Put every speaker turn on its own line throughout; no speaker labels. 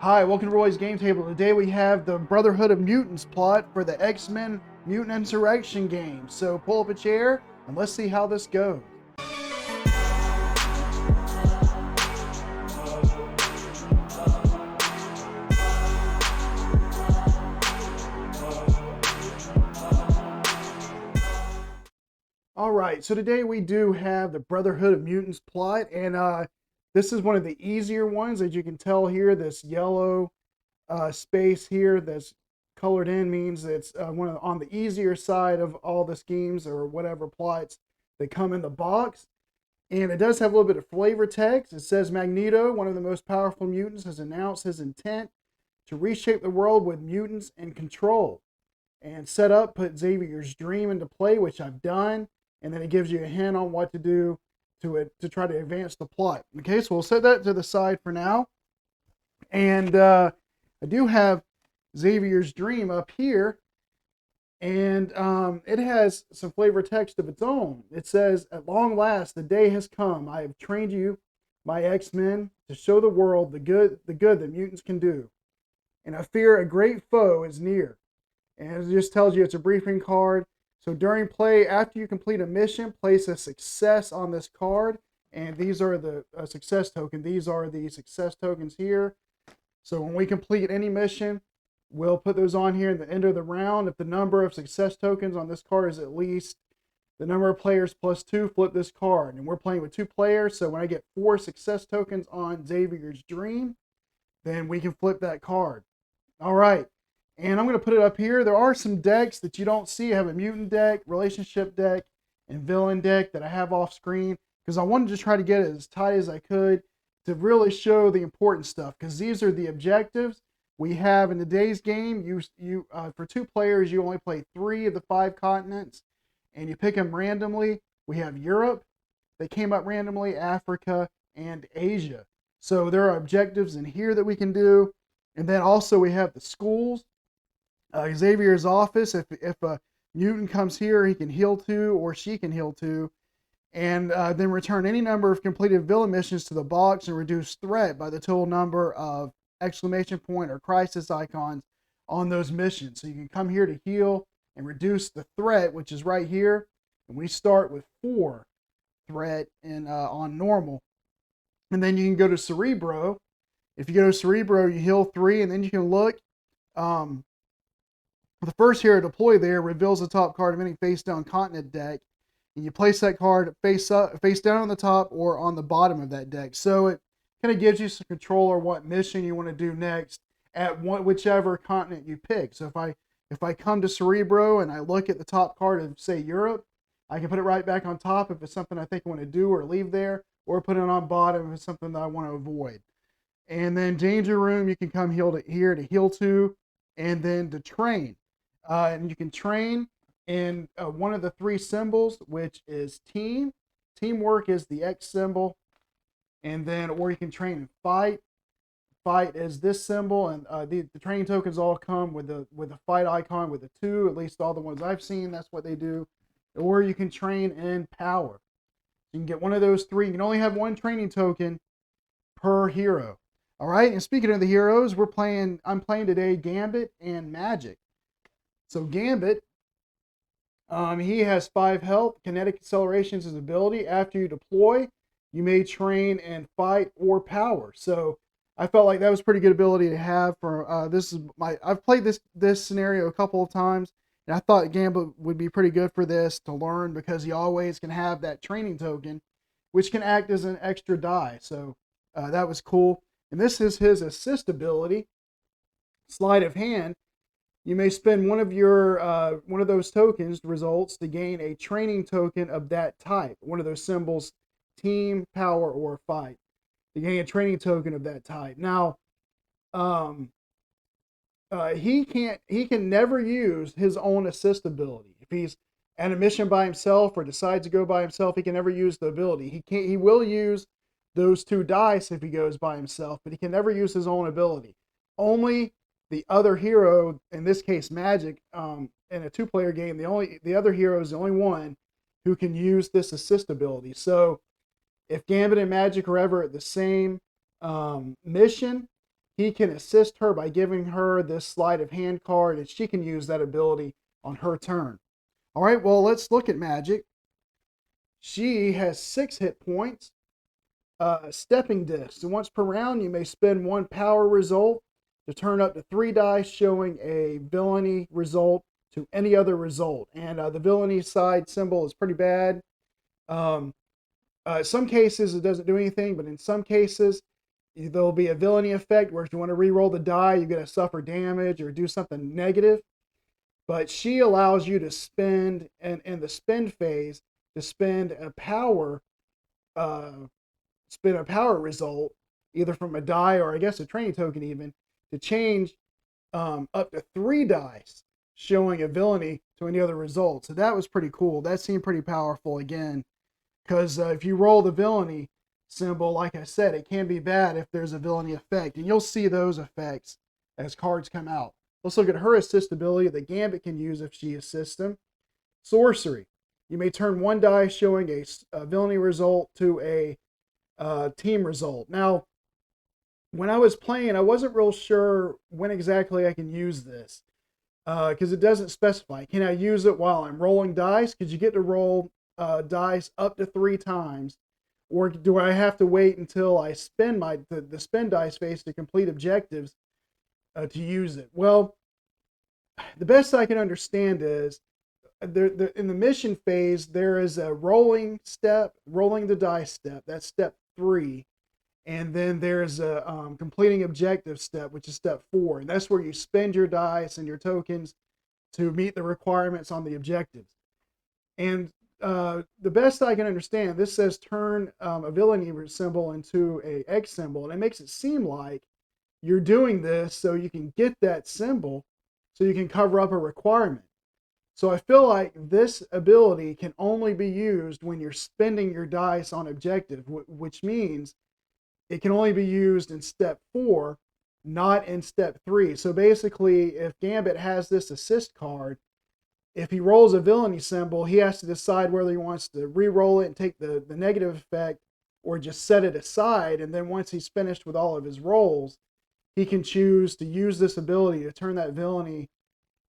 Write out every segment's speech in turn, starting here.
Hi, welcome to Roy's Game Table. Today we have the Brotherhood of Mutants plot for the X-Men Mutant Insurrection game. So pull up a chair and let's see how this goes. Alright, so today we do have the Brotherhood of Mutants plot, and this is one of the easier ones. As you can tell here, this yellow space here that's colored in means it's on the easier side of all the schemes or whatever plots that come in the box. And it does have a little bit of flavor text. It says Magneto, one of the most powerful mutants, has announced his intent to reshape the world with mutants in control. And set up, put Xavier's dream into play, which I've done. And then it gives you a hint on what to do to try to advance the plot. Okay, so we'll set that to the side for now. And I do have Xavier's dream up here, and it has some flavor text of its own. It says, "At long last, the day has come. I have trained you, my X-Men, to show the world the good that mutants can do. And I fear a great foe is near." And it just tells you it's a briefing card. So during play, after you complete a mission, place a success on this card. And these are the success token. These are the success tokens here. So when we complete any mission, we'll put those on here at the end of the round. If the number of success tokens on this card is at least the number of players plus 2, flip this card. And we're playing with 2 players. So when I get 4 success tokens on Xavier's dream, then we can flip that card. All right. And I'm going to put it up here. There are some decks that you don't see. I have a mutant deck, relationship deck, and villain deck that I have off screen because I wanted to try to get it as tight as I could to really show the important stuff, because these are the objectives we have in today's game. For 2 players, you only play 3 of the 5 continents, and you pick them randomly. We have Europe that came up randomly, Africa, and Asia. So there are objectives in here that we can do. And then also we have the schools. Xavier's office, if a mutant comes here, he can heal 2 or she can heal 2. And then return any number of completed villain missions to the box and reduce threat by the total number of exclamation point or crisis icons on those missions. So you can come here to heal and reduce the threat, which is right here. And we start with 4 threat on normal. And then you can go to Cerebro. If you go to Cerebro, you heal 3, and then you can look. The first hero deploy there reveals the top card of any face-down continent deck, and you place that card face down on the top or on the bottom of that deck. So it kind of gives you some control over what mission you want to do next at whichever continent you pick. So if I come to Cerebro and I look at the top card of, say, Europe, I can put it right back on top if it's something I think I want to do or leave there, or put it on bottom if it's something that I want to avoid. And then Danger Room, you can come here to heal 2, and then to train. And you can train in one of the 3 symbols, which is team. Teamwork is the X symbol. And then, or you can train in fight. Fight is this symbol. And the training tokens all come with the fight icon with a 2. At least all the ones I've seen, that's what they do. Or you can train in power. You can get one of those 3. You can only have 1 training token per hero. All right. And speaking of the heroes, I'm playing today Gambit and Magik. So Gambit, he has 5 health. Kinetic acceleration is his ability. After you deploy, you may train in fight or power. So I felt like that was a pretty good ability to have. I've played this scenario a couple of times, and I thought Gambit would be pretty good for this to learn, because he always can have that training token, which can act as an extra die. So that was cool. And this is his assist ability, sleight of hand. You may spend one of those tokens results to gain a training token of that type. One of those symbols, team, power, or fight. To gain a training token of that type. Now, he can never use his own assist ability. If he's at a mission by himself or decides to go by himself, he can never use the ability. He will use those 2 dice if he goes by himself, but he can never use his own ability. Only the other hero, in this case Magik, in a 2-player game, the other hero is the only one who can use this assist ability. So if Gambit and Magik are ever at the same mission, he can assist her by giving her this sleight of hand card, and she can use that ability on her turn. All right, well, let's look at Magik. She has 6 hit points. Stepping disc. So once per round, you may spend 1 power result to turn up to 3 dice, showing a villainy result to any other result. And the villainy side symbol is pretty bad. Some cases it doesn't do anything, but in some cases there'll be a villainy effect where if you want to re-roll the die, you're going to suffer damage or do something negative. But she allows you to spend, in the spend phase, to spend a power result, either from a die or I guess a training token even, to change up to 3 dice, showing a villainy to any other result. So that was pretty cool. That seemed pretty powerful again, because if you roll the villainy symbol, like I said, it can be bad if there's a villainy effect, and you'll see those effects as cards come out. Let's look at her assist ability that Gambit can use if she assists him. Sorcery. You may turn 1 die, showing a villainy result to a team result. Now, when I was playing, I wasn't real sure when exactly I can use this, because it doesn't specify. Can I use it while I'm rolling dice? Because you get to roll dice up to 3 times, or do I have to wait until I spend the spend dice phase to complete objectives to use it? Well, the best I can understand is in the mission phase, there is a rolling the dice step. That's step 3. And then there's a completing objective step, which is step 4. And that's where you spend your dice and your tokens to meet the requirements on the objectives. And the best I can understand, this says turn a villainy symbol into a X symbol. And it makes it seem like you're doing this so you can get that symbol so you can cover up a requirement. So I feel like this ability can only be used when you're spending your dice on objective, which means it can only be used in step 4, not in step 3. So basically, if Gambit has this assist card, if he rolls a villainy symbol, he has to decide whether he wants to re-roll it and take the negative effect or just set it aside. And then once he's finished with all of his rolls, he can choose to use this ability to turn that villainy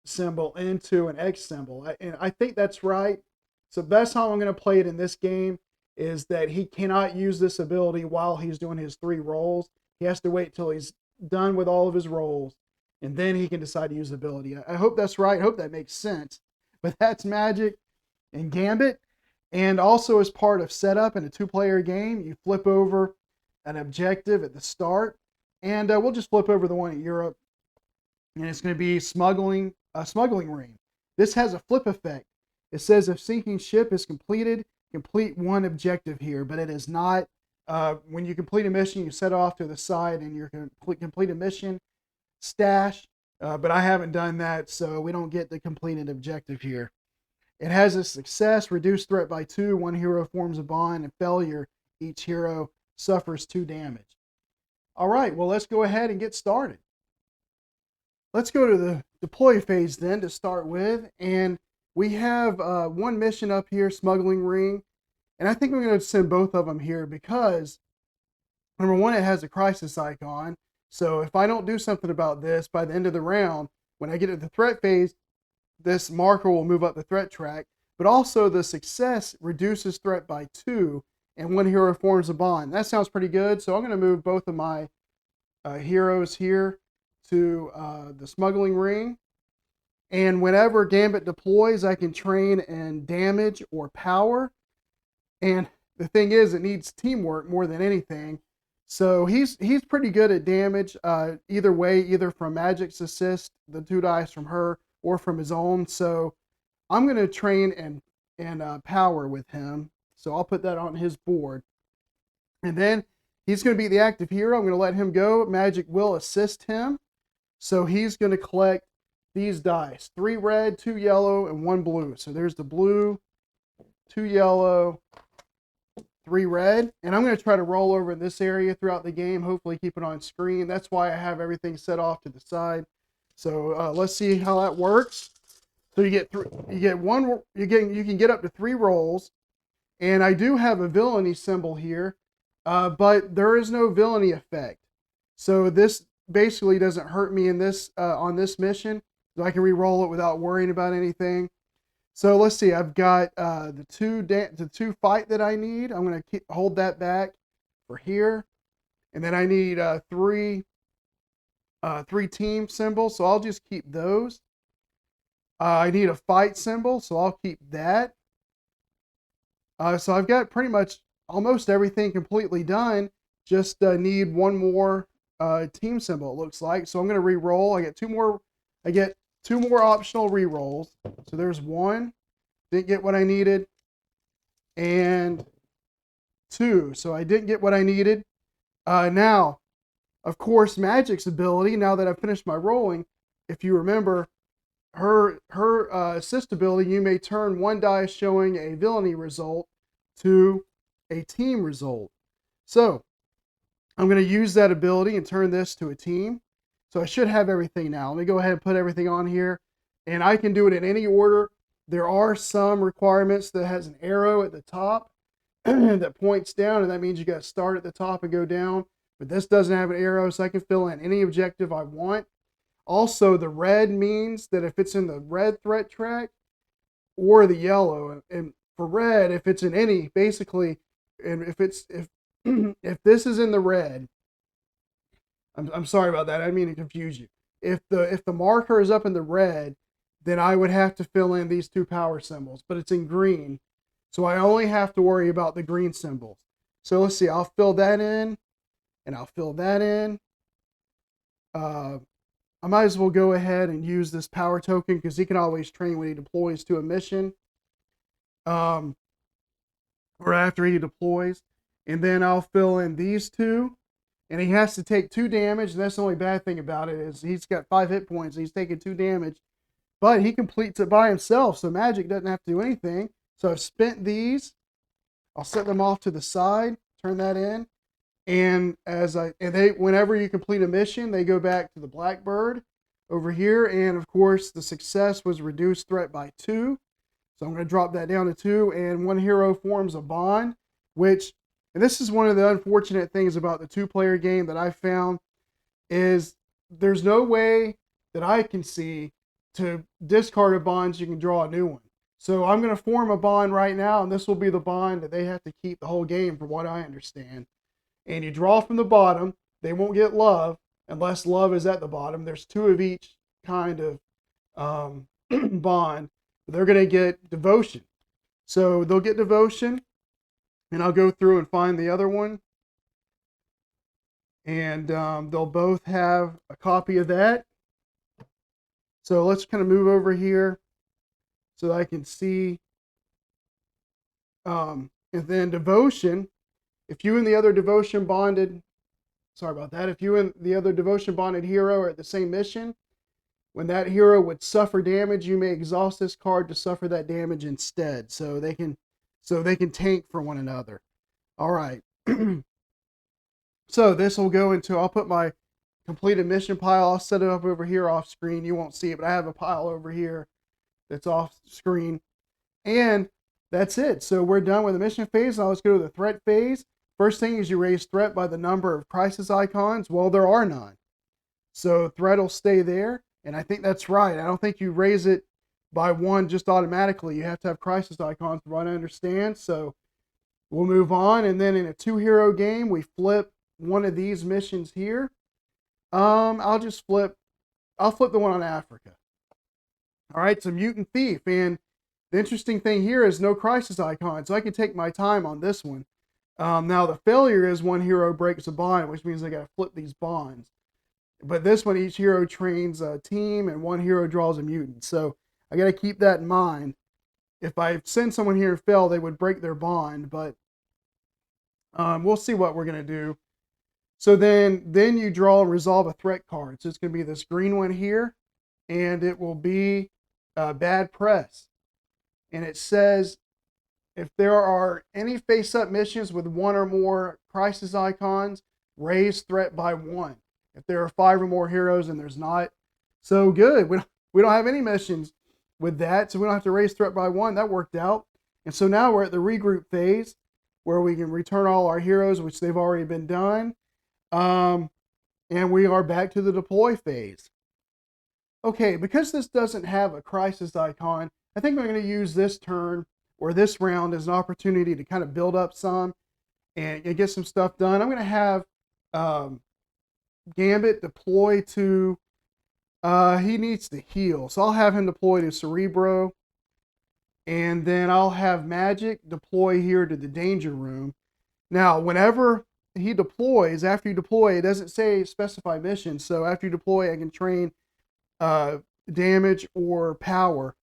symbol into an X symbol. And I think that's right. So that's how I'm going to play it in this game, is that he cannot use this ability while he's doing his 3 rolls. He has to wait till he's done with all of his rolls, and then he can decide to use the ability. I hope that's right. I hope that makes sense. But that's Magik and Gambit. And also, as part of setup in a 2-player game, you flip over an objective at the start. And we'll just flip over the one at Europe. And it's going to be smuggling ring. This has a flip effect. It says if sinking ship is completed, complete 1 objective here, but it is not. When you complete a mission, you set off to the side and you're complete a mission, stash. But I haven't done that, so we don't get the completed objective here. It has a success, reduced threat by 2, 1 hero forms a bond, and failure, each hero suffers 2 damage. All right, well, let's go ahead and get started. Let's go to the deploy phase then to start with, and we have 1 mission up here, smuggling ring, and I think I'm going to send both of them here because, number 1, it has a crisis icon, so if I don't do something about this by the end of the round, when I get to the threat phase, this marker will move up the threat track, but also the success reduces threat by 2, and 1 hero forms a bond. That sounds pretty good, so I'm going to move both of my heroes here to the smuggling ring. And whenever Gambit deploys, I can train in damage or power. And the thing is, it needs teamwork more than anything. So he's pretty good at damage either way, either from Magik's assist, the 2 dice from her, or from his own. So I'm going to train in power with him. So I'll put that on his board. And then he's going to be the active hero. I'm going to let him go. Magik will assist him. So he's going to collect these dice, 3 red, 2 yellow, and 1 blue. So there's the blue, 2 yellow, 3 red. And I'm going to try to roll over in this area throughout the game, hopefully keep it on screen. That's why I have everything set off to the side. So let's see how that works. So you can get up to 3 rolls. And I do have a villainy symbol here, but there is no villainy effect. So this basically doesn't hurt me in this on this mission, so I can re-roll it without worrying about anything. So let's see. I've got the two fight that I need. I'm gonna hold that back for here, and then I need three team symbols. So I'll just keep those. I need a fight symbol, so I'll keep that. So I've got pretty much almost everything completely done. Just need one more team symbol, it looks like. So I'm going to re-roll. I get two more optional re-rolls. So there's one. Didn't get what I needed. And two. So I didn't get what I needed. Now, of course, Magik's ability, now that I've finished my rolling, if you remember, her assist ability, you may turn one die showing a villainy result to a team result. So I'm going to use that ability and turn this to a team. So I should have everything now. Let me go ahead and put everything on here, and I can do it in any order. There are some requirements that has an arrow at the top that points down, and that means you got to start at the top and go down. But this doesn't have an arrow, so I can fill in any objective I want. Also, the red means that if it's in the red threat track or the yellow, and for red, if it's in any, basically, and if if this is in the red, I'm sorry about that. I didn't mean to confuse you. If the marker is up in the red, then I would have to fill in these two power symbols, but it's in green, so I only have to worry about the green symbols. So let's see. I'll fill that in, and I'll fill that in. I might as well go ahead and use this power token because he can always train when he deploys to a mission, or after he deploys. And then I'll fill in these two, and he has to take 2 damage. And that's the only bad thing about it is he's got 5 hit points. And he's taking 2 damage, but he completes it by himself, so Magik doesn't have to do anything. So I've spent these. I'll set them off to the side. Turn that in. And whenever you complete a mission, they go back to the Blackbird over here. And of course, the success was reduced threat by 2. So I'm going to drop that down to 2. And one hero forms a bond, and this is one of the unfortunate things about the 2-player game that I found, is there's no way that I can see to discard a bond so you can draw a new one. So I'm going to form a bond right now, and this will be the bond that they have to keep the whole game, from what I understand. And you draw from the bottom. They won't get love unless love is at the bottom. There's 2 of each kind of bond. They're going to get devotion. So they'll get devotion, and I'll go through and find the other one. And they'll both have a copy of that. So let's kind of move over here so that I can see. And then devotion. If you and the other devotion bonded, if you and the other devotion bonded hero are at the same mission, when that hero would suffer damage, you may exhaust this card to suffer that damage instead. So they can tank for one another. All right. So this will go into, I'll put my completed mission pile. I'll set it up over here off screen. You won't see it, but I have a pile over here that's off screen. And that's it. So we're done with the mission phase. Now let's go to the threat phase. First thing is you raise threat by the number of crisis icons. Well, there are none. So threat will stay there. And I think that's right. I don't think you raise it by 1 just automatically. You have to have crisis icons, from what I understand. So we'll move on. And then in a 2-hero game, we flip one of these missions here. I'll flip the one on Africa. All right, it's a mutant thief. And the interesting thing here is no crisis icon. So I can take my time on this one. Now the failure is 1 hero breaks a bond, which means I got to flip these bonds. But this one, each hero trains a team, and 1 hero draws a mutant. So I got to keep that in mind. If I send someone here and fail, they would break their bond. But we'll see what we're going to do. So then you draw and resolve a threat card. So it's going to be this green one here, and it will be bad press. And it says, if there are any face-up missions with 1 or more crisis icons, raise threat by 1. If there are 5 or more heroes, and there's not, so good. We don't have any missions with that, so we don't have to raise threat by 1. That worked out. And so now we're at the regroup phase, where we can return all our heroes, which they've already been done. And we are back to the deploy phase. Okay, because this doesn't have a crisis icon, I think I'm going to use this turn or this round as an opportunity to kind of build up some and get some stuff done. I'm going to have um, Gambit deploy to, he needs to heal. So I'll have him deploy to Cerebro. And then I'll have Magik deploy here to the danger room. Now, whenever he deploys, after you deploy, it doesn't say specify mission. So after you deploy, I can train damage or power.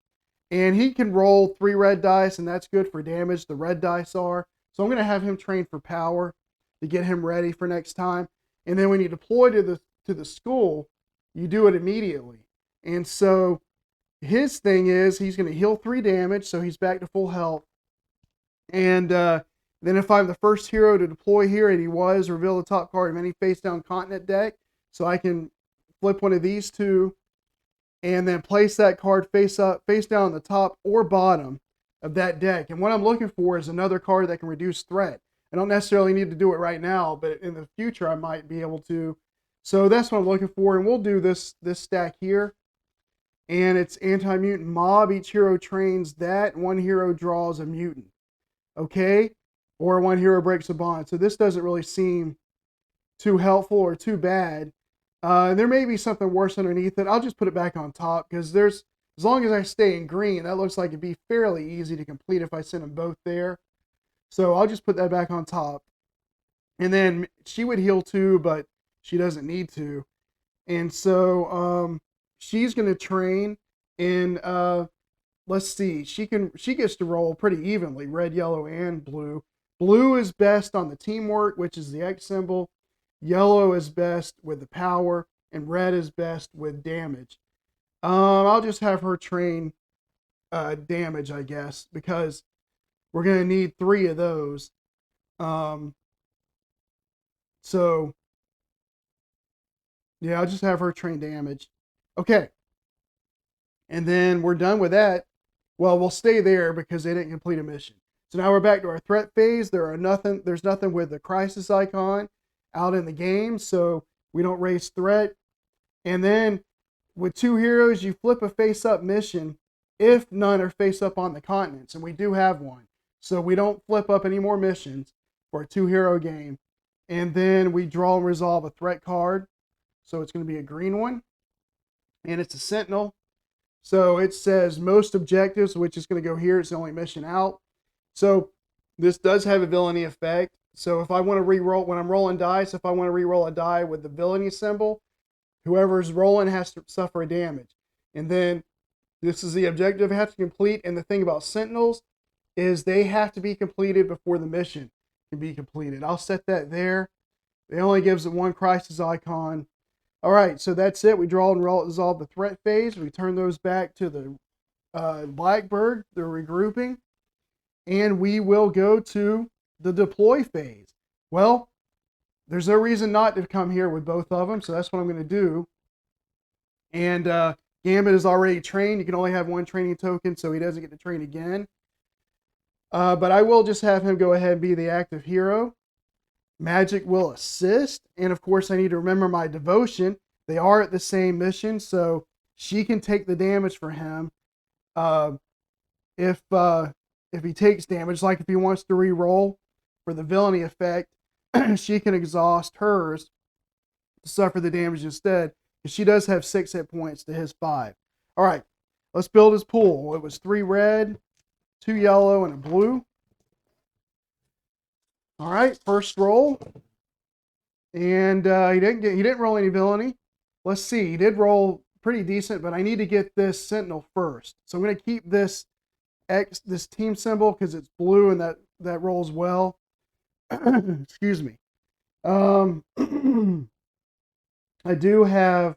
And he can roll 3 red dice, and that's good for damage. The red dice are. So I'm going to have him train for power to get him ready for next time. And then when you deploy to the school, you do it immediately. And so his thing is he's going to heal 3 damage, so he's back to full health. And then if I'm the first hero to deploy here, and he was, reveal the top card of any face-down continent deck. So I can flip one of these two and then place that card face down on the top or bottom of that deck. And what I'm looking for is another card that can reduce threat. I don't necessarily need to do it right now, but in the future I might be able to. So that's what I'm looking for, and we'll do this stack here. And it's anti-mutant mob. Each hero trains that. One hero draws a mutant. Okay? Or one hero breaks a bond. So this doesn't really seem too helpful or too bad. There may be something worse underneath it. I'll just put it back on top because as long as I stay in green, that looks like it'd be fairly easy to complete if I send them both there. So I'll just put that back on top. And then she would heal too, but she doesn't need to. And so she's going to train in, let's see, she gets to roll pretty evenly, red, yellow, and blue. Blue is best on the teamwork, which is the X symbol. Yellow is best with the power, and red is best with damage. I'll just have her train damage, I guess, because we're going to need 3 of those. So, yeah, I'll just have her train damage. Okay. And then we're done with that. Well, we'll stay there because they didn't complete a mission. So now we're back to our threat phase. There's nothing with the crisis icon out in the game, so we don't raise threat. And then with 2 heroes, you flip a face-up mission if none are face-up on the continents, and we do have one. So we don't flip up any more missions for a 2-hero game. And then we draw and resolve a threat card. So it's going to be a green one. And it's a Sentinel. So it says most objectives, which is going to go here. It's the only mission out. So this does have a villainy effect. So if I want to re-roll, when I'm rolling dice, if I want to re-roll a die with the villainy symbol, whoever's rolling has to suffer a damage. And then this is the objective I have to complete. And the thing about Sentinels is they have to be completed before the mission can be completed. I'll set that there. It only gives it 1 crisis icon. All right, so that's it. We draw and resolve the threat phase. We turn those back to the Blackbird, the regrouping. And we will go to the deploy phase. Well, there's no reason not to come here with both of them, so that's what I'm going to do. And Gambit is already trained. You can only have 1 training token, so he doesn't get to train again. But I will just have him go ahead and be the active hero. Magik will assist, and of course I need to remember my devotion. They are at the same mission, so she can take the damage for him. If he takes damage, like if he wants to re-roll for the villainy effect, she can exhaust hers to suffer the damage instead. Because she does have 6 hit points to his 5. All right, let's build his pool. It was 3 red, 2 yellow, and a blue. All right, first roll, and he didn't roll any villainy. Let's see, he did roll pretty decent, but I need to get this Sentinel first. So I'm going to keep this team symbol because it's blue and that rolls well. Excuse me. I do have.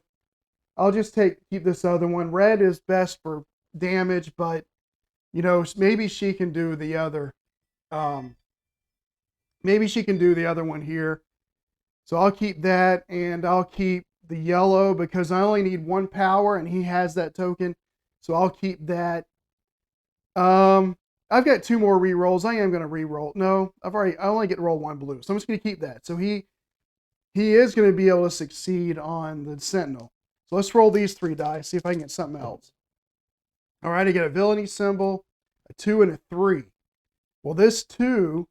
I'll just keep this other one. Red is best for damage, but maybe she can do the other. Maybe she can do the other one here. So I'll keep that, and I'll keep the yellow because I only need 1 power, and he has that token. So I'll keep that. I've got 2 more re-rolls. I am going to re-roll. No, I only get to roll 1 blue. So I'm just going to keep that. So he he is going to be able to succeed on the Sentinel. So let's roll these 3 dice, see if I can get something else. All right, I get a villainy symbol, a 2 and a 3. Well, this 2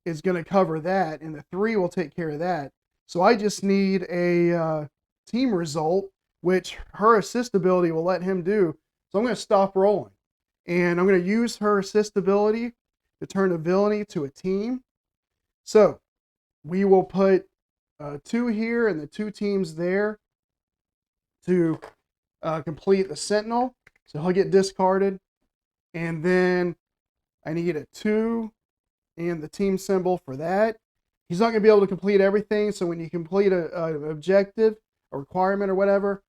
is going to cover that, and the 3 will take care of that. So I just need a team result, which her assist ability will let him do. So I'm going to stop rolling. And I'm going to use her assist ability to turn a villainy to a team. So we will put 2 here and the 2 teams there to complete the Sentinel. So he'll get discarded. And then I need a 2 and the team symbol for that. He's not going to be able to complete everything. So when you complete an objective, a requirement or whatever,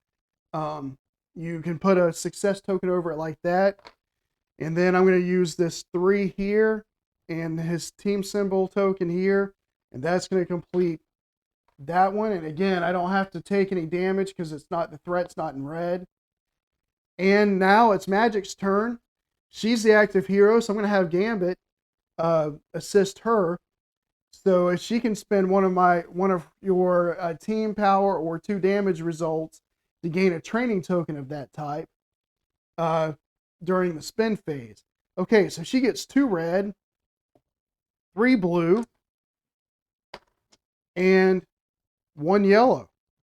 you can put a success token over it like that. And then I'm going to use this 3 here and his team symbol token here. And that's going to complete that one. And again, I don't have to take any damage because it's not, the threat's not in red. And now it's Magik's turn. She's the active hero, so I'm going to have Gambit assist her. So if she can spend one of your team power or 2 damage results to gain a training token of that type during the spin phase. Okay, so she gets 2 red, 3 blue, and 1 yellow.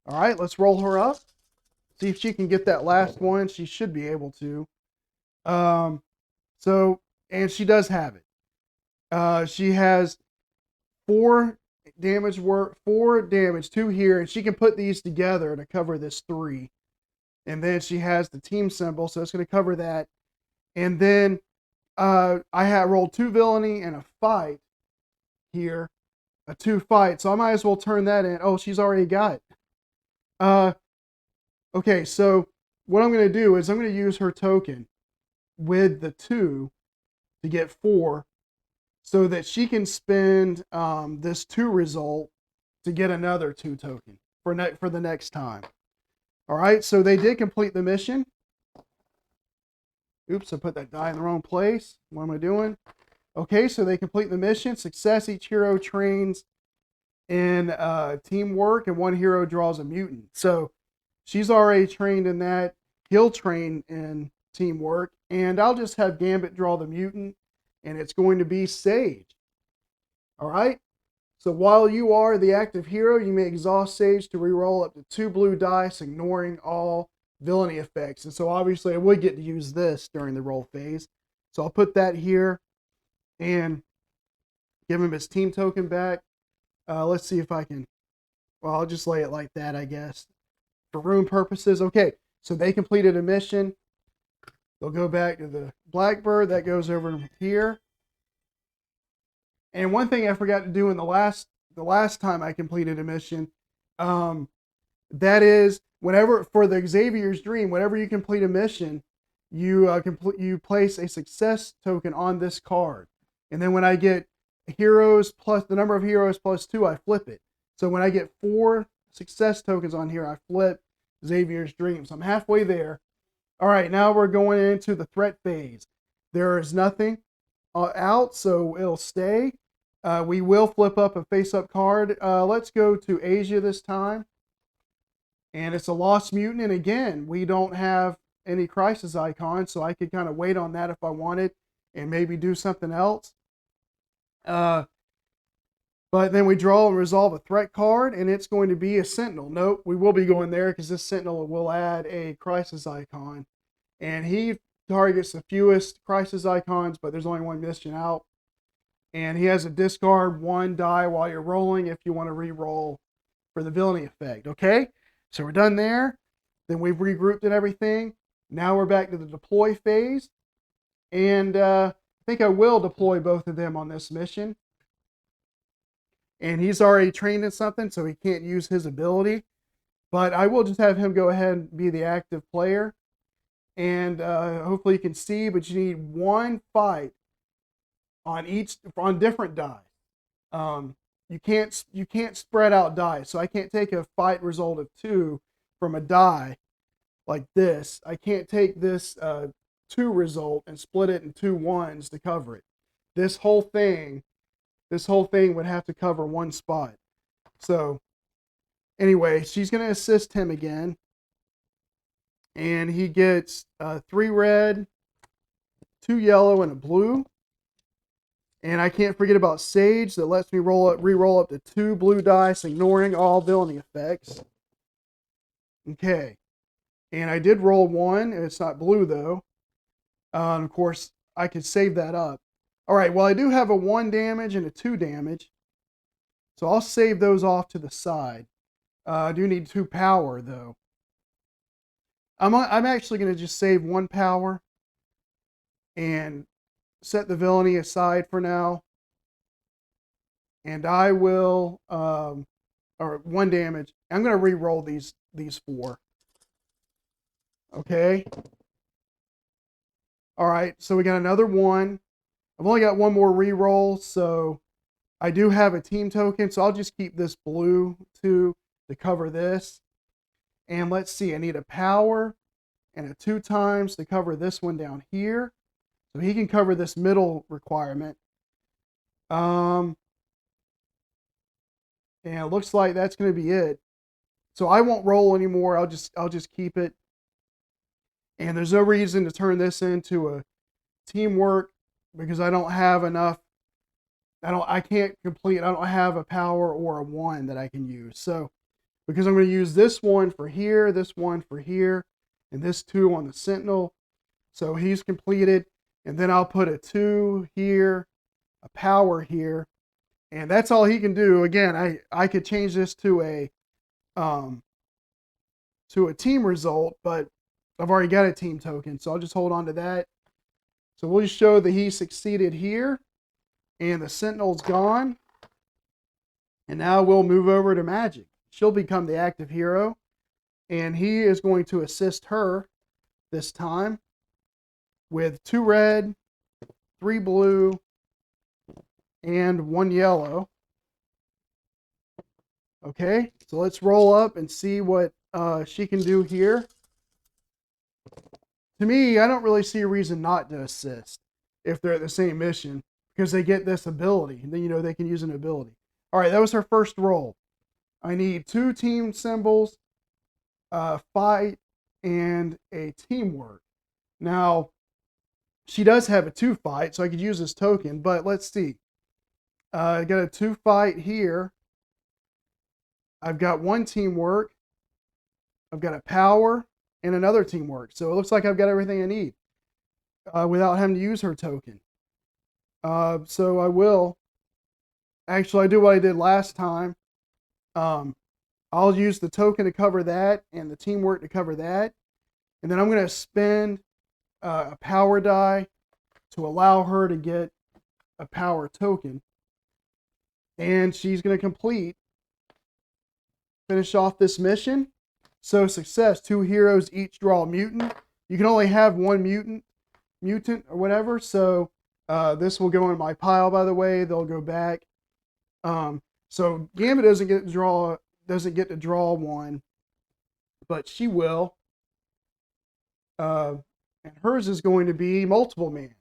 All right, let's roll her up. See if she can get that last one. She should be able to. And she does have it. She has 4 damage, 2 here, and she can put these together to cover this 3. And then she has the team symbol, so it's going to cover that. And then I have rolled 2 villainy and a fight here, a 2 fight, so I might as well turn that in. Oh, she's already got it. Okay, so what I'm going to do is I'm going to use her token with the 2 to get 4 so that she can spend this 2 result to get another 2 token for the next time. All right, so they did complete the mission. Oops, I put that die in the wrong place. What am I doing? Okay, so they complete the mission. Success, each hero trains in teamwork, and 1 hero draws a mutant. So she's already trained in that. He'll train in teamwork, and I'll just have Gambit draw the mutant, and it's going to be Sage. All right? So while you are the active hero, you may exhaust Sage to reroll up to 2 blue dice, ignoring all villainy effects. And so obviously I would get to use this during the roll phase. So I'll put that here and give him his team token back. Let's see if I can, well, I'll just lay it like that, I guess, for room purposes. Okay, so they completed a mission. They'll go back to the Blackbird. That goes over here. And one thing I forgot to do in the last time I completed a mission, that is whenever for the Xavier's Dream, whenever you complete a mission, you place a success token on this card, and then when I get heroes plus the number of heroes plus 2, I flip it. So when I get 4 success tokens on here, I flip Xavier's Dream. So I'm halfway there. All right, now we're going into the threat phase. There is nothing out, so it'll stay. We will flip up a face-up card. Let's go to Asia this time. And it's a lost mutant. And again, we don't have any crisis icons, so I could kind of wait on that if I wanted and maybe do something else. But then we draw and resolve a threat card, and it's going to be a Sentinel. Nope, we will be going there because this Sentinel will add a crisis icon. And he targets the fewest crisis icons, but there's only 1 mission out. And he has a discard 1 die while you're rolling if you want to re-roll for the villainy effect. Okay, so we're done there. Then we've regrouped and everything. Now we're back to the deploy phase. And I think I will deploy both of them on this mission. And he's already trained in something, so he can't use his ability. But I will just have him go ahead and be the active player. And hopefully you can see, but you need 1 fight on different die. You can't spread out die. So I can't take a fight result of 2 from a die like this. I can't take this 2 result and split it in 2 1s to cover it. This whole thing would have to cover 1 spot. So Anyway, she's going to assist him again. And he gets 3 red, 2 yellow, and a blue. And I can't forget about Sage that lets me re-roll up to 2 blue dice, ignoring all villainy effects. Okay. And I did roll 1, and it's not blue though. And of course, I could save that up. All right, well, I do have a 1 damage and a 2 damage. So I'll save those off to the side. I do need 2 power though. I'm actually going to just save 1 power and set the villainy aside for now. And I will, or 1 damage. I'm going to re-roll these 4. Okay. All right, so we got another 1. I've only got 1 more re-roll, so I do have a team token, so I'll just keep this blue too to cover this. And let's see, I need a power and a 2 times to cover this one down here. So he can cover this middle requirement. And it looks like that's going to be it. So I won't roll anymore. I'll just keep it. And there's no reason to turn this into a teamwork because I don't have enough. I can't complete. I don't have a power or a 1 that I can use. So because I'm going to use this one for here, this one for here, and this 2 on the Sentinel. So he's completed. And then I'll put a 2 here, a power here, and that's all he can do. Again, I could change this to a team result, but I've already got a team token, so I'll just hold on to that. So we'll just show that he succeeded here, and the Sentinel's gone. And now we'll move over to Magik. She'll become the active hero, and he is going to assist her this time with 2 red, 3 blue, and 1 yellow. Okay, so let's roll up and see what she can do here. To me, I don't really see a reason not to assist if they're at the same mission because they get this ability. Then, you know, they can use an ability. All right, that was her first roll. I need 2 team symbols, fight, and a teamwork. Now, she does have a 2 fight, so I could use this token, but let's see. I got a 2 fight here. I've got 1 teamwork. I've got a power and another teamwork. So it looks like I've got everything I need without having to use her token. So I will. Actually, I do what I did last time. I'll use the token to cover that and the teamwork to cover that. And then I'm going to spend a power die to allow her to get a power token. And she's going to finish off this mission. So success, 2 heroes each draw a mutant. You can only have 1 mutant or whatever. So this will go in my pile, by the way. They'll go back. So Gambit doesn't get to draw 1, but she will. And hers is going to be multiple man.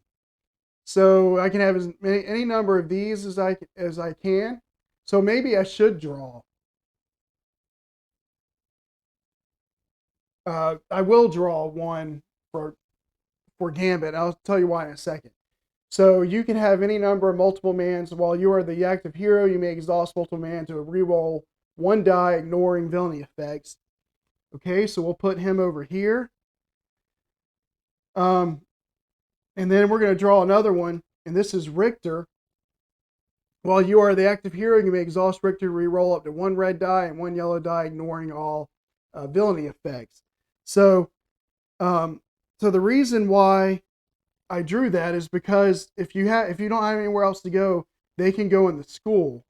So I can have any number of these as I can. So maybe I should draw. I will draw 1 for Gambit. I'll tell you why in a second. So you can have any number of multiple mans. While you are the active hero, you may exhaust multiple man to reroll 1 die, ignoring villainy effects. Okay, so we'll put him over here. And then we're going to draw another one, and this is Richter. While you are the active hero, you may exhaust Richter to reroll up to 1 red die and 1 yellow die, ignoring all villainy effects. So the reason why I drew that is because if you don't have anywhere else to go, they can go in the school,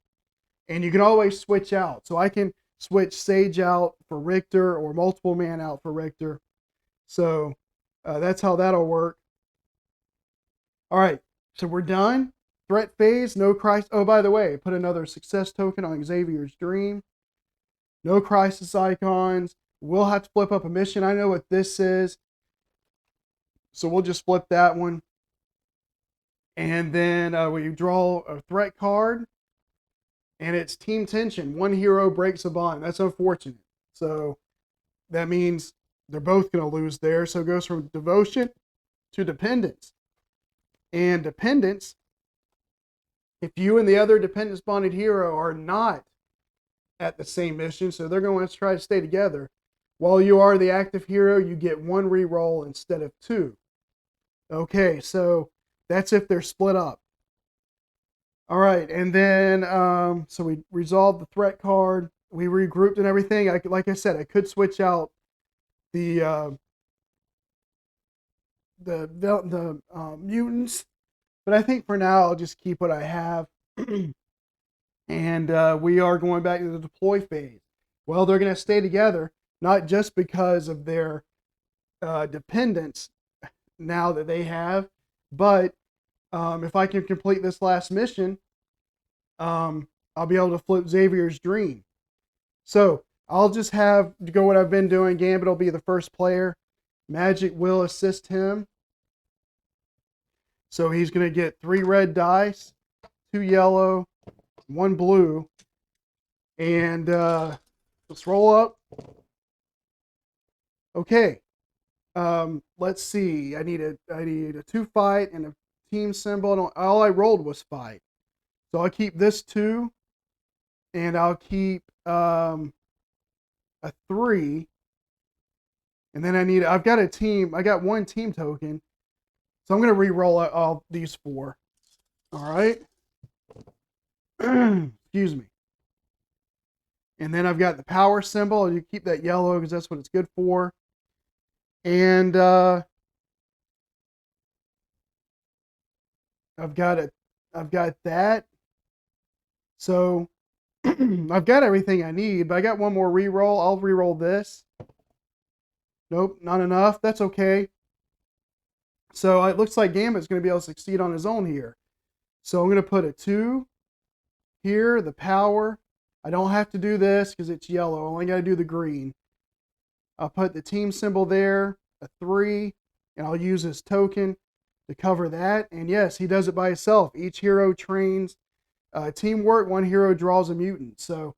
and you can always switch out. So I can switch Sage out for Richter or multiple man out for Richter. So that's how that'll work. All right, so we're done. Threat phase, no crisis. Oh, by the way, put another success token on Xavier's dream. No crisis icons. We'll have to flip up a mission. I know what this is. So we'll just flip that one. And then we draw a threat card. And it's team tension. One hero breaks a bond. That's unfortunate. So that means they're both going to lose there. So it goes from devotion to dependence. And dependence, if you and the other dependence bonded hero are not at the same mission, so they're going to try to stay together, while you are the active hero, you get one reroll instead of two. Okay, so that's if they're split up. All right, and then so we resolved the threat card. We regrouped and everything. Like I said, I could switch out the mutants, but I think for now I'll just keep what I have. And we are going back to the deploy phase. Well, they're going to stay together, not just because of their dependence now that they have, but if I can complete this last mission, I'll be able to flip Xavier's dream. So I'll just have to go what I've been doing. Gambit will be the first player. Magik will assist him. So he's going to get 3 red dice, 2 yellow, 1 blue. And let's roll up. Okay. Let's see. I need a 2 fight and a team symbol. All I rolled was fight. So I'll keep this 2. And I'll keep a 3. And then I've got a team. I got 1 team token. So I'm going to re-roll all these 4. All right. Excuse me. And then I've got the power symbol. You keep that yellow because that's what it's good for. And I've got that. So I've got everything I need, but I got 1 more re-roll. I'll re-roll this. Nope, not enough. That's okay. So it looks like Gambit's going to be able to succeed on his own here. So I'm going to put a 2 here, the power. I don't have to do this because it's yellow. I only got to do the green. I'll put the team symbol there, a 3, and I'll use his token to cover that. And yes, he does it by himself. Each hero trains teamwork. 1 hero draws a mutant. So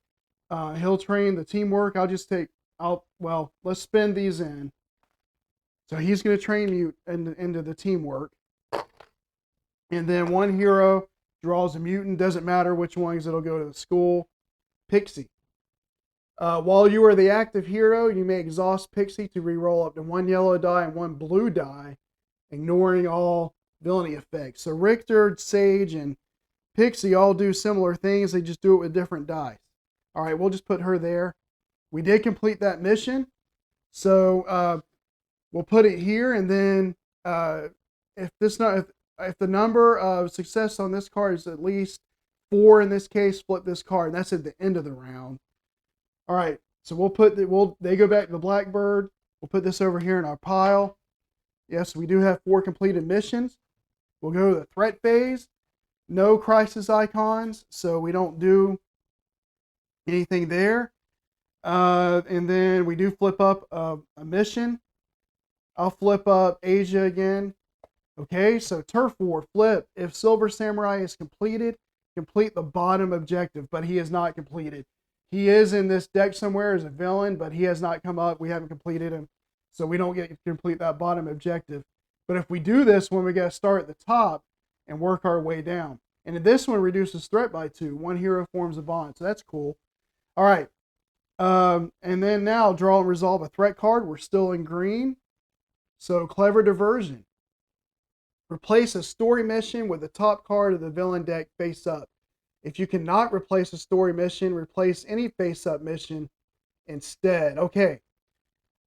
he'll train the teamwork. Let's spin these in. So he's going to train you into the teamwork. And then 1 hero draws a mutant. Doesn't matter which one, because it'll go to the school. Pixie. While you are the active hero, you may exhaust Pixie to re-roll up to 1 yellow die and 1 blue die, ignoring all villainy effects. So Richter, Sage, and Pixie all do similar things. They just do it with different dice. All right, we'll just put her there. We did complete that mission. So we'll put it here, and then if the number of success on this card is at least 4 in this case, flip this card. That's at the end of the round. All right, so they go back to the Blackbird. We'll put this over here in our pile. Yes, we do have 4 completed missions. We'll go to the threat phase. No crisis icons, so we don't do anything there. And then we do flip up a mission. I'll flip up Asia again. Okay, so Turf War, flip. If Silver Samurai is completed, complete the bottom objective, but he is not completed. He is in this deck somewhere as a villain, but he has not come up. We haven't completed him, so we don't get to complete that bottom objective. But if we do this one, we got to start at the top and work our way down. And this one reduces threat by 2. 1 hero forms a bond, so that's cool. All right. And then now draw and resolve a threat card. We're still in green. So Clever Diversion. Replace a story mission with the top card of the villain deck face up. If you cannot replace a story mission, replace any face-up mission instead. Okay,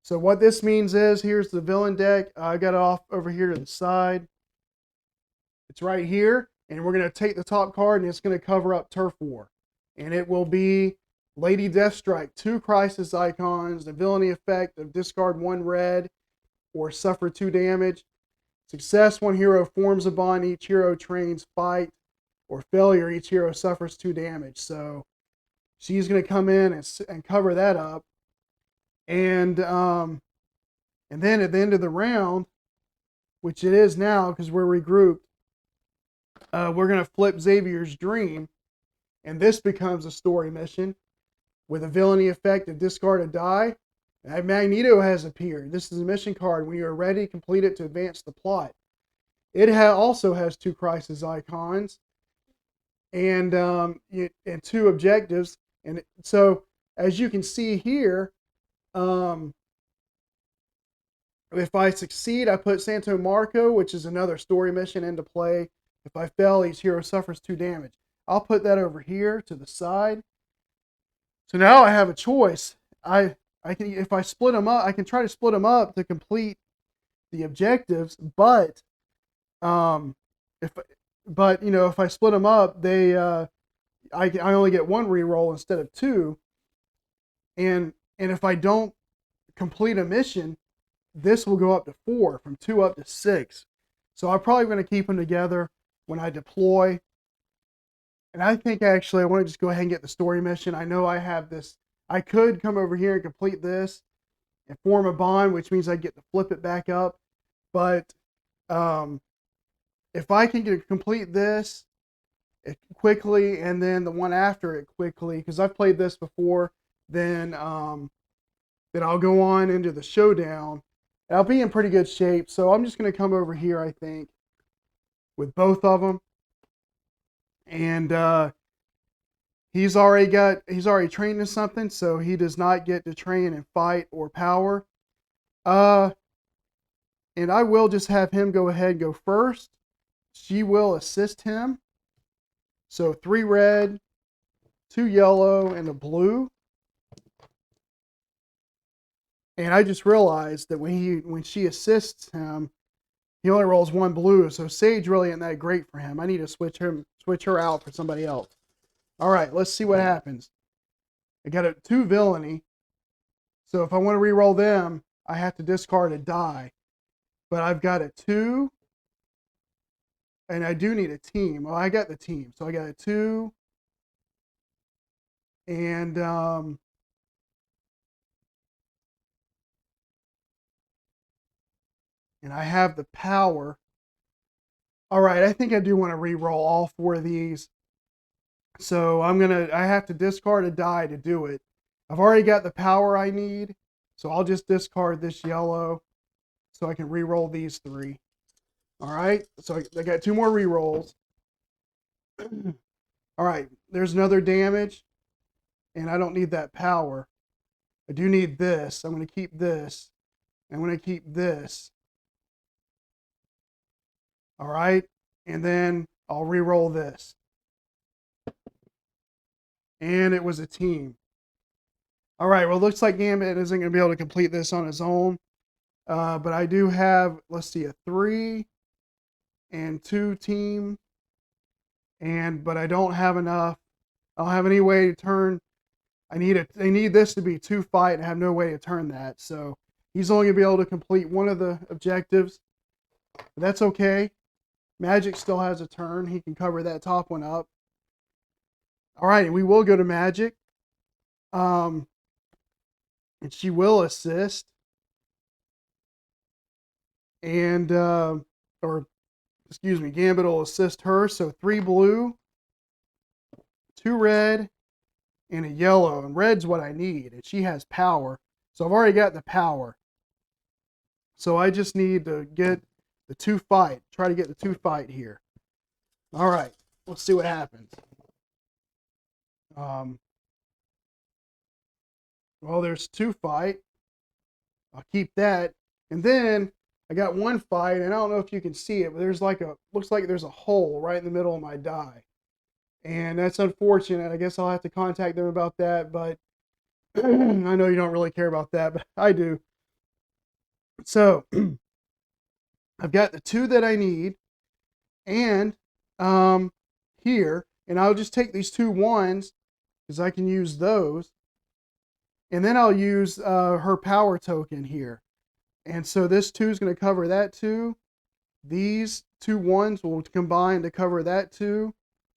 so what this means is, here's the villain deck. I got it off over here to the side. It's right here, and we're going to take the top card, and it's going to cover up Turf War. And it will be Lady Deathstrike, 2 crisis icons, the villainy effect of discard 1 red or suffer 2 damage. Success, 1 hero forms a bond, each hero trains fight, or failure, each hero suffers 2 damage. So she's going to come in and cover that up. And then at the end of the round, which it is now because we're regrouped, we're going to flip Xavier's dream. And this becomes a story mission with a villainy effect of discard a die. And Magneto has appeared. This is a mission card. When you are ready, complete it to advance the plot. It also has 2 crisis icons and two objectives. And so, as you can see here, if I succeed, I put Santo Marco, which is another story mission, into play. If I fail, each hero suffers 2 damage. I'll put that over here to the side. So now I have a choice. I can, if I split them up, I can try to split them up to complete the objectives. But if I split them up, I only get 1 reroll instead of 2. And if I don't complete a mission, this will go up to 4, from 2 up to 6. So I'm probably going to keep them together when I deploy. And I think actually I want to just go ahead and get the story mission. I know I have this. I could come over here and complete this and form a bond, which means I get to flip it back up. But if I can complete this quickly and then the one after it quickly, because I've played this before, then I'll go on into the showdown. And I'll be in pretty good shape. So I'm just going to come over here, I think, with both of them. And he's already trained in something, so he does not get to train in fight or power. And I will just have him go ahead and go first. She will assist him. So 3 red, 2 yellow, and a blue. And I just realized that when she assists him, he only rolls 1 blue. So Sage really isn't that great for him. I need to switch her out for somebody else. All right, let's see what happens. I got a 2 villainy. So if I want to reroll them, I have to discard a die. But I've got a 2. And I do need a team. Well, I got the team. So I got a 2. And I have the power. All right, I think I do want to re-roll all 4 of these. So I have to discard a die to do it. I've already got the power I need. So I'll just discard this yellow so I can re-roll these 3. All right, so I got 2 more re-rolls. All right, there's another damage. And I don't need that power. I do need this. I'm going to keep this. I'm going to keep this. All right. And then I'll re-roll this. And it was a team. All right. Well, it looks like Gambit isn't going to be able to complete this on his own. But I do have, let's see, a 3 and 2 team. But I don't have enough. I don't have any way to turn. I need this to be 2 fight and I have no way to turn that. So he's only going to be able to complete 1 of the objectives. But that's okay. Magik still has a turn. He can cover that top one up. All right, and we will go to Magik. And she will assist. And, Gambit will assist her. So 3 blue, 2 red, and a yellow. And red's what I need. And she has power. So I've already got the power. So I just need to get the 2 fight. Try to get the 2 fight here. All right. Let's see what happens. Well, there's 2 fight. I'll keep that. And then I got 1 fight, and I don't know if you can see it, but there's looks like there's a hole right in the middle of my die. And that's unfortunate. I guess I'll have to contact them about that, but I know you don't really care about that, but I do. So I've got the 2 that I need, and here, and I'll just take these 2 1s because I can use those, and then I'll use her power token here. And so this 2 is going to cover that 2. These 2 1s will combine to cover that 2.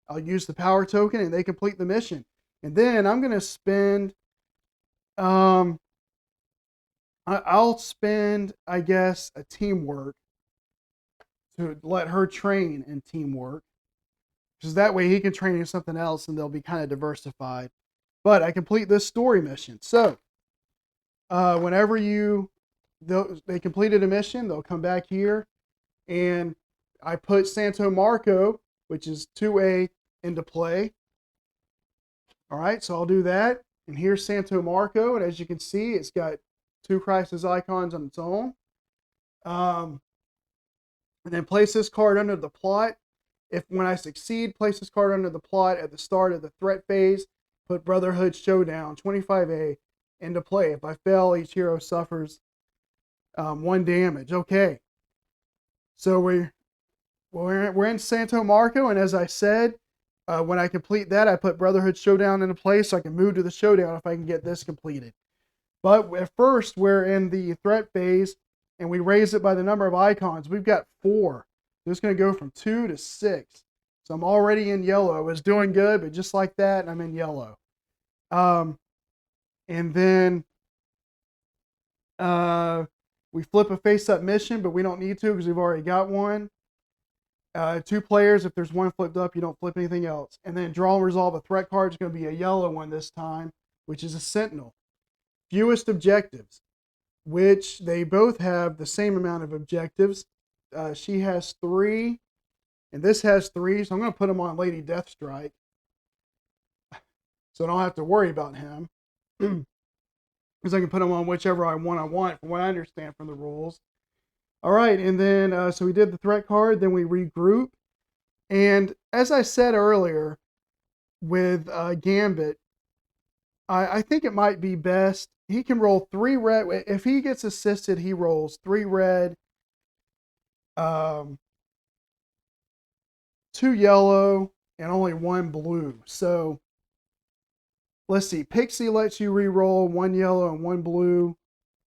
I'll use the power token and they complete the mission. And then I'm going to spend, I'll spend, I guess, a teamwork to let her train in teamwork. because that way he can train in something else and they'll be kind of diversified. But I complete this story mission. So whenever they completed a mission, they'll come back here, and I put Santo Marco, which is 2A, into play. All right, so I'll do that. And here's Santo Marco, and as you can see, it's got 2 crisis icons on its own. And then place this card under the plot. When I succeed, place this card under the plot at the start of the threat phase. Put Brotherhood Showdown 25A into play. If I fail, each hero suffers 1 damage. Okay, so we're in Santo Marco, and as I said, when I complete that, I put Brotherhood Showdown into place so I can move to the showdown if I can get this completed. But at first, we're in the threat phase, and we raise it by the number of icons. We've got 4. So it's going to go from 2 to 6. So I'm already in yellow. I was doing good, but just like that, I'm in yellow. And then we flip a face-up mission, but we don't need to because we've already got one. 2 players, if there's 1 flipped up, you don't flip anything else. And then draw and resolve a threat card is going to be a yellow one this time, which is a Sentinel. Fewest objectives, which they both have the same amount of objectives. She has 3, and this has 3, so I'm going to put him on Lady Deathstrike, so I don't have to worry about him, because I can put him on whichever I want, from what I understand from the rules. All right, and then, so we did the threat card, then we regroup, and as I said earlier, with Gambit, I think it might be best, he can roll 3 red, if he gets assisted, he rolls 3 red, 2 yellow, and only 1 blue. So let's see, Pixie lets you re-roll 1 yellow and 1 blue,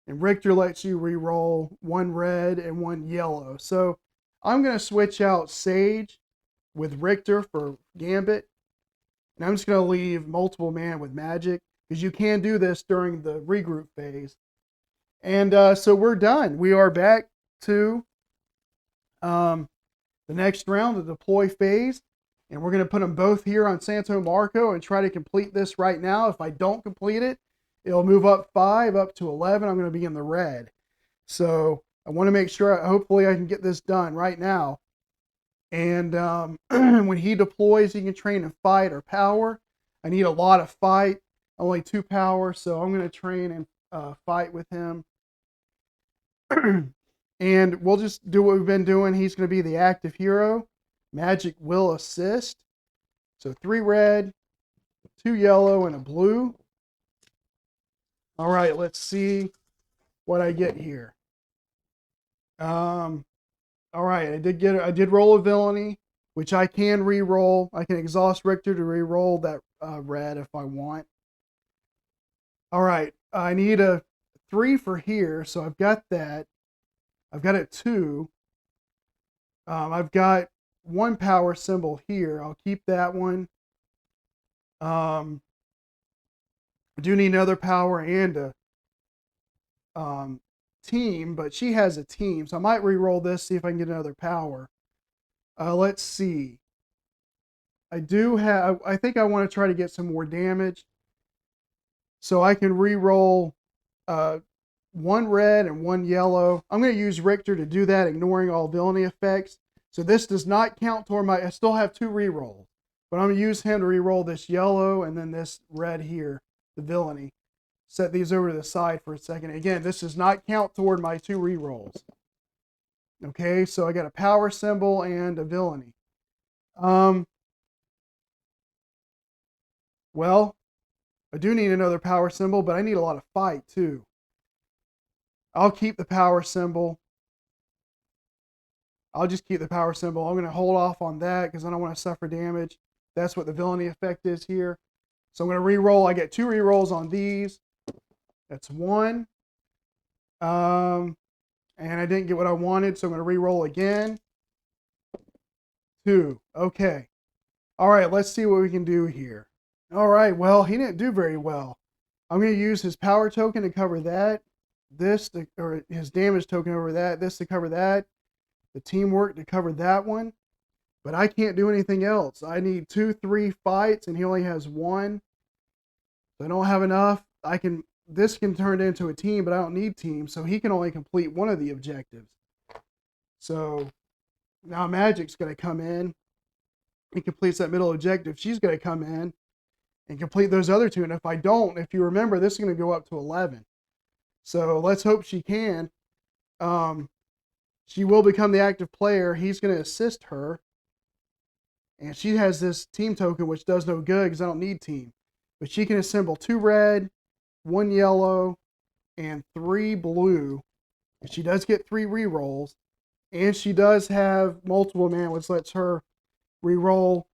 and Richter lets you re-roll 1 red and 1 yellow. So I'm going to switch out Sage with Richter for Gambit, and I'm just going to leave multiple man with Magik, because you can do this during the regroup phase. And so we're done. We are back to the next round, the deploy phase, and we're going to put them both here on Santo Marco and try to complete this right now. If I don't complete it, it'll move up 5 up to 11. I'm going to be in the red. So I want to make sure, hopefully I can get this done right now. And when he deploys, he can train in fight or power. I need a lot of fight, only 2 power, so I'm going to train and fight with him. And we'll just do what we've been doing. He's going to be the active hero. Magik will assist. So 3 red, 2 yellow, and a blue. All right, let's see what I get here. All right, I did roll a villainy, which I can re-roll. I can exhaust Richter to re-roll that red if I want. All right, I need a 3 for here, so I've got that. I've got it 2. I've got 1 power symbol here. I'll keep that one. I do need another power and a team, but she has a team, so I might re-roll this, see if I can get another power. Let's see. I think I want to try to get some more damage, so I can re-roll 1 red and 1 yellow. I'm going to use Richter to do that, ignoring all villainy effects. So this does not count toward I still have 2 re-rolls, but I'm going to use him to re-roll this yellow and then this red here, the villainy. Set these over to the side for a second. Again, this does not count toward my 2 re-rolls. Okay, so I got a power symbol and a villainy. Well, I do need another power symbol, but I need a lot of fight too. I'll keep the power symbol. I'll just keep the power symbol. I'm going to hold off on that because I don't want to suffer damage. That's what the villainy effect is here. So I'm going to re-roll. I get 2 re-rolls on these. That's 1. And I didn't get what I wanted, so I'm going to re-roll again. 2. Okay. All right, let's see what we can do here. All right, well, he didn't do very well. I'm going to use his power token to cover that. Or his damage token over that. This to cover that. The teamwork to cover that one. But I can't do anything else. I need 2, 3 fights, and he only has 1. So I don't have enough. This can turn into a team, but I don't need teams. So he can only complete 1 of the objectives. So now Magik's going to come in and completes that middle objective. She's going to come in and complete those other 2. And if I don't, if you remember, this is going to go up to 11. So let's hope she can. She will become the active player. He's going to assist her. And she has this team token, which does no good because I don't need team. But she can assemble 2 red, 1 yellow, and 3 blue. And she does get 3 rerolls. And she does have multiple mana, which lets her reroll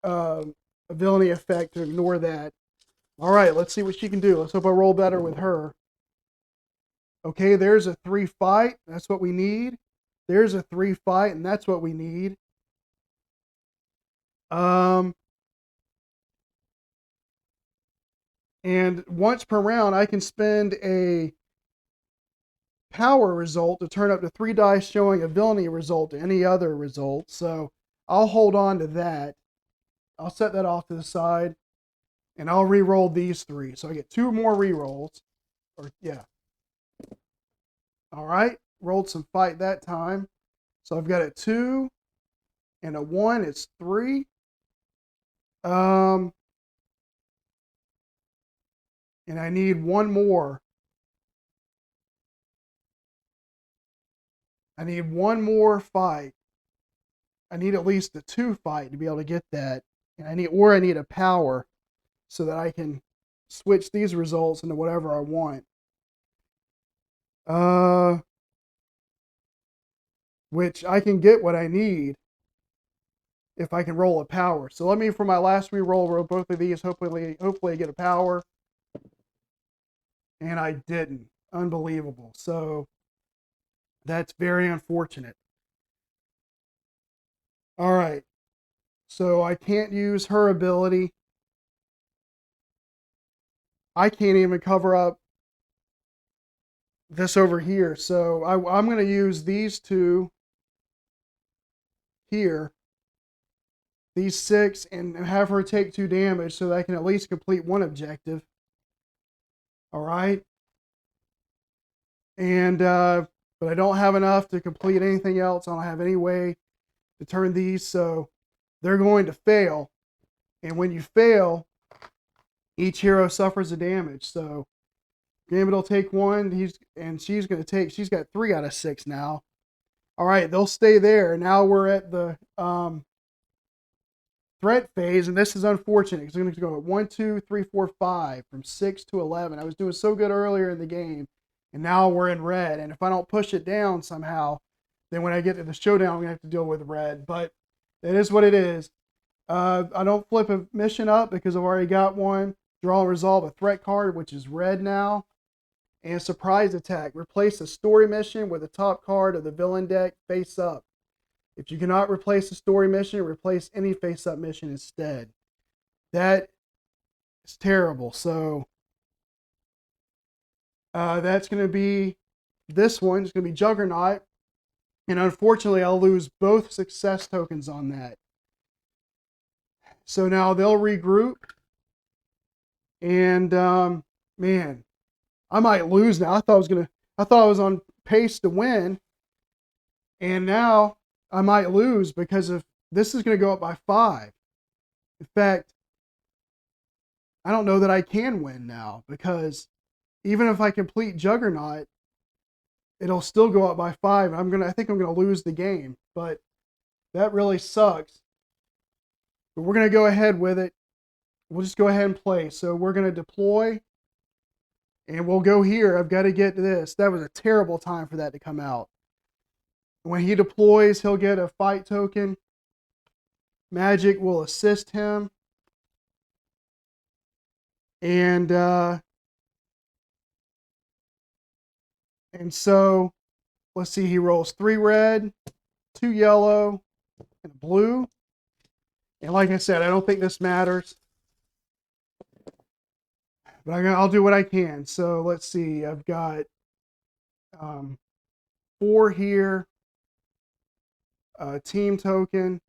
a villainy effect to ignore that. All right, let's see what she can do. Let's hope I roll better with her. Okay, there's a 3 fight. That's what we need. There's a 3 fight, and that's what we need. And once per round, I can spend a power result to turn up to 3 dice showing a villainy result to any other result. So I'll hold on to that. I'll set that off to the side, and I'll re-roll these 3. So I get 2 more re-rolls. Yeah. All right. Rolled some fight that time. So I've got a 2 and a 1. It's 3. And I need 1 more. I need 1 more fight. I need at least a 2 fight to be able to get that. And I need a power so that I can switch these results into whatever I want. Which I can get what I need if I can roll a power. So let me, for my last re-roll, roll both of these. Hopefully I get a power. And I didn't. Unbelievable. So that's very unfortunate. All right. So I can't use her ability. I can't even cover up this over here. So I'm going to use these 2 here. These 6, and have her take 2 damage so that I can at least complete 1 objective. All right. And, but I don't have enough to complete anything else. I don't have any way to turn these, so they're going to fail. And when you fail, each hero suffers a damage. So Gambit will take 1, she's got 3 out of 6 now. All right, they'll stay there. Now we're at the threat phase, and this is unfortunate because I'm going to go 1, 2, 3, 4, 5 from 6 to 11. I was doing so good earlier in the game, and now we're in red. And if I don't push it down somehow, then when I get to the showdown, I'm going to have to deal with red. But it is what it is. I don't flip a mission up because I've already got one. Draw and resolve a threat card, which is red now. And surprise attack. Replace a story mission with the top card of the villain deck face up. If you cannot replace a story mission, replace any face up mission instead. That is terrible. So that's going to be this one. It's going to be Juggernaut. And unfortunately, I'll lose both success tokens on that. So now they'll regroup. And man, I might lose now. I thought I was on pace to win. And now I might lose because of this is going to go up by 5. In fact, I don't know that I can win now because even if I complete Juggernaut, it'll still go up by 5. I think I'm going to lose the game, but that really sucks. But we're going to go ahead with it. We'll just go ahead and play. So we're going to deploy, and we'll go here. I've got to get to this. That was a terrible time for that to come out. When he deploys, he'll get a fight token. Magik will assist him. And so, let's see, he rolls 3 red, 2 yellow, and a blue. And like I said, I don't think this matters. But I'll do what I can. So let's see, I've got 4 here. Team token.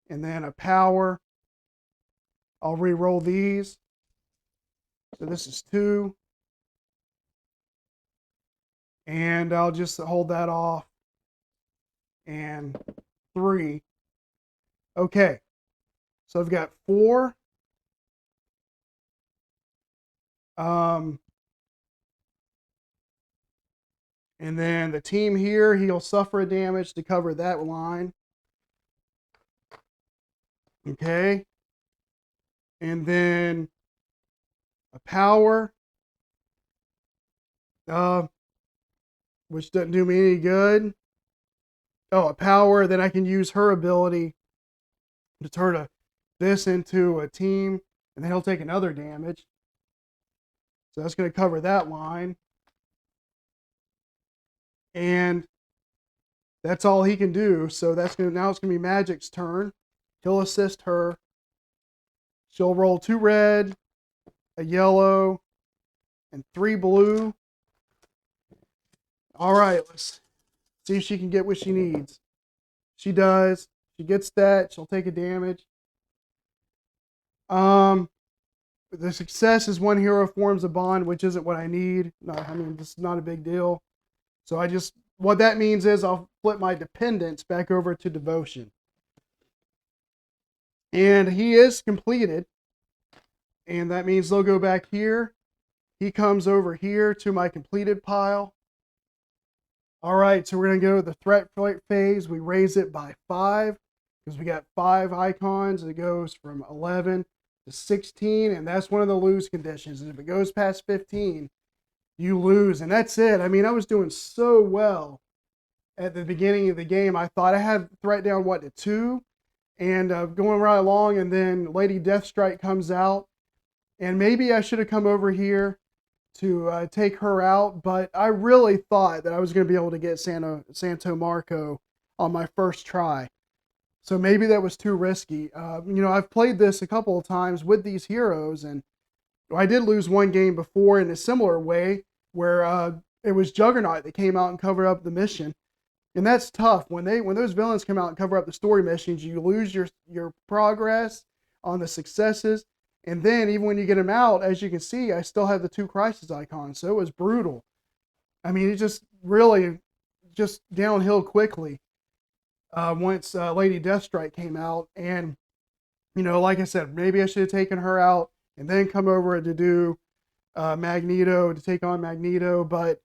and then a power. I'll re-roll these. So this is 2. And I'll just hold that off. And 3. Okay. So I've got 4. And then the team here, he'll suffer a damage to cover that line. Okay. And then a power, which doesn't do me any good. Oh, a power, then I can use her ability to turn this into a team, and then he'll take another damage. So that's going to cover that line. And that's all he can do. So now it's going to be Magik's turn. He'll assist her. She'll roll 2 red, a yellow, and 3 blue. All right, let's see if she can get what she needs. She does. She gets that. She'll take a damage. The success is 1 hero forms a bond, which isn't what I need. No, I mean, this is not a big deal. So what that means is I'll flip my dependence back over to devotion. And he is completed. And that means they'll go back here. He comes over here to my completed pile. All right, so we're going to go to the threat phase. We raise it by 5 because we got 5 icons. It goes from 11 to 16, and that's one of the lose conditions. And if it goes past 15, you lose, and that's it. I mean, I was doing so well at the beginning of the game. I thought I had threat down, to 2, and going right along, and then Lady Deathstrike comes out, and maybe I should have come over here to take her out, but I really thought that I was going to be able to get Santo Marco on my first try. So maybe that was too risky. I've played this a couple of times with these heroes, and I did lose 1 game before in a similar way where it was Juggernaut that came out and covered up the mission. And that's tough. When those villains come out and cover up the story missions, you lose your progress on the successes. And then even when you get them out, as you can see, I still have the 2 crisis icons. So it was brutal. I mean, it just really just downhill quickly once Lady Deathstrike came out. And, like I said, maybe I should have taken her out and then come over to do Magneto, to take on Magneto. But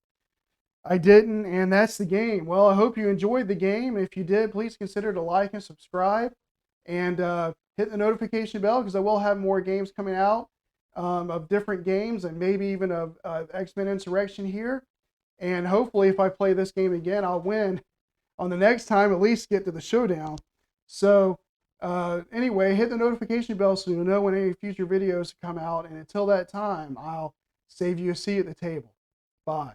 I didn't, and that's the game. Well, I hope you enjoyed the game. If you did, please consider to like and subscribe. And hit the notification bell because I will have more games coming out of different games and maybe even of X-Men Insurrection here. And hopefully if I play this game again, I'll win on the next time, at least get to the showdown. So anyway, hit the notification bell so you'll know when any future videos come out. And until that time, I'll save you a seat at the table. Bye.